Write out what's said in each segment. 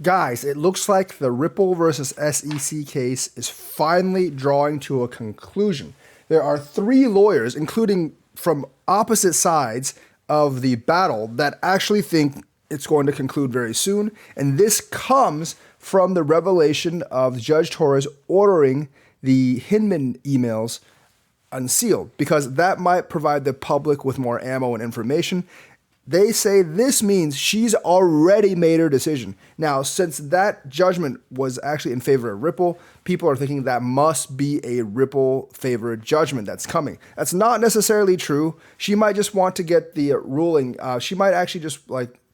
Guys, it looks like the Ripple versus SEC case is finally drawing to a conclusion. There are three lawyers, including from opposite sides of the battle, that actually think it's going to conclude very soon. And this comes from the revelation of Judge Torres ordering the Hinman emails unsealed, because that might provide the public with more ammo and information. They say this means she's already made her decision. Now, since that judgment was actually in favor of Ripple, people are thinking that must be a Ripple favored judgment that's coming. That's not necessarily true. She might just want to get the ruling. She might actually just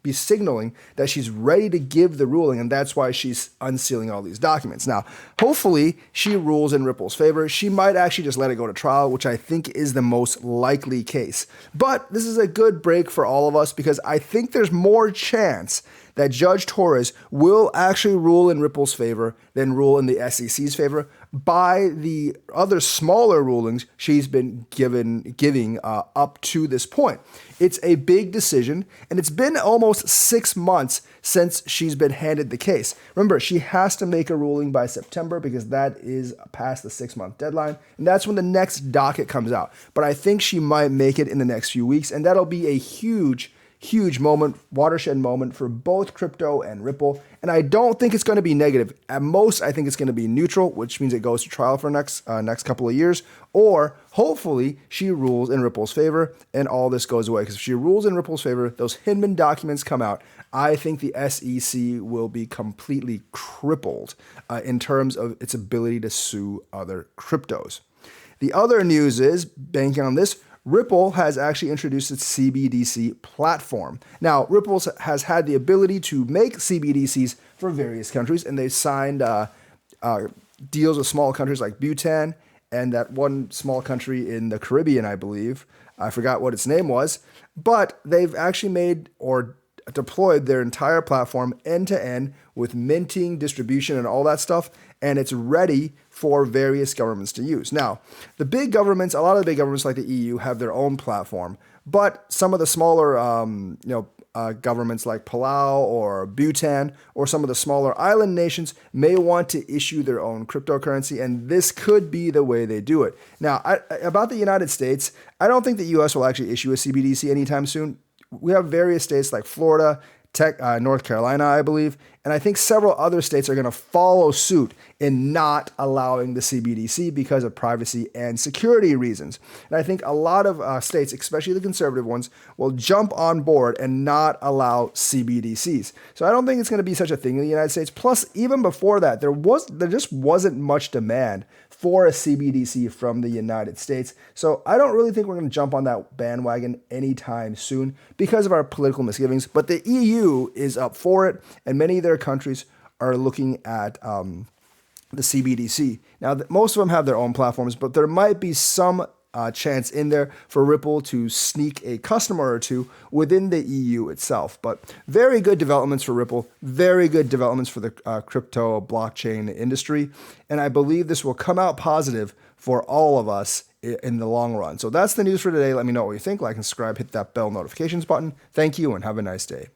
be signaling that she's ready to give the ruling, and that's why she's unsealing all these documents. Now, hopefully she rules in Ripple's favor. She might actually just let it go to trial, which I think is the most likely case. But this is a good break for all of us, because I think there's more chance that Judge Torres will actually rule in Ripple's favor than rule in the SEC's favor by the other smaller rulings she's been giving up to this point. It's a big decision, and it's been almost 6 months since she's been handed the case. Remember, she has to make a ruling by September, because that is past the 6-month deadline, and that's when the next docket comes out. But I think she might make it in the next few weeks, and that'll be a huge moment, watershed moment for both crypto and Ripple. And I don't think it's going to be negative. At most, I think it's going to be neutral, which means it goes to trial for next couple of years. Or hopefully she rules in Ripple's favor and all this goes away. Because if she rules in Ripple's favor, those Hinman documents come out, I think the SEC will be completely crippled in terms of its ability to sue other cryptos. The other news is, banking on this, Ripple has actually introduced its CBDC platform. Now, Ripple has had the ability to make CBDCs for various countries, and they signed deals with small countries like Bhutan and that one small country in the Caribbean, I believe. I forgot what its name was, but they've actually made or deployed their entire platform end-to-end with minting, distribution, and all that stuff, and it's ready for various governments to use. Now, the big governments, a lot of the big governments like the EU have their own platform, but some of the smaller governments like Palau or Bhutan or some of the smaller island nations may want to issue their own cryptocurrency, and this could be the way they do it. Now, about the United States, I don't think the US will actually issue a CBDC anytime soon. We have various states like Florida, North Carolina, I believe, and I think several other states are going to follow suit in not allowing the CBDC because of privacy and security reasons. And I think a lot of states, especially the conservative ones, will jump on board and not allow CBDCs. So I don't think it's going to be such a thing in the United States. Plus, even before that, there just wasn't much demand for a CBDC from the United States. So I don't really think we're going to jump on that bandwagon anytime soon because of our political misgivings. But the EU is up for it, and many of their countries are looking at the CBDC. Now, most of them have their own platforms, but there might be some chance in there for Ripple to sneak a customer or two within the EU itself. But very good developments for Ripple, very good developments for the crypto blockchain industry. And I believe this will come out positive for all of us in the long run. So that's the news for today. Let me know what you think. Like and subscribe, hit that bell notifications button. Thank you and have a nice day.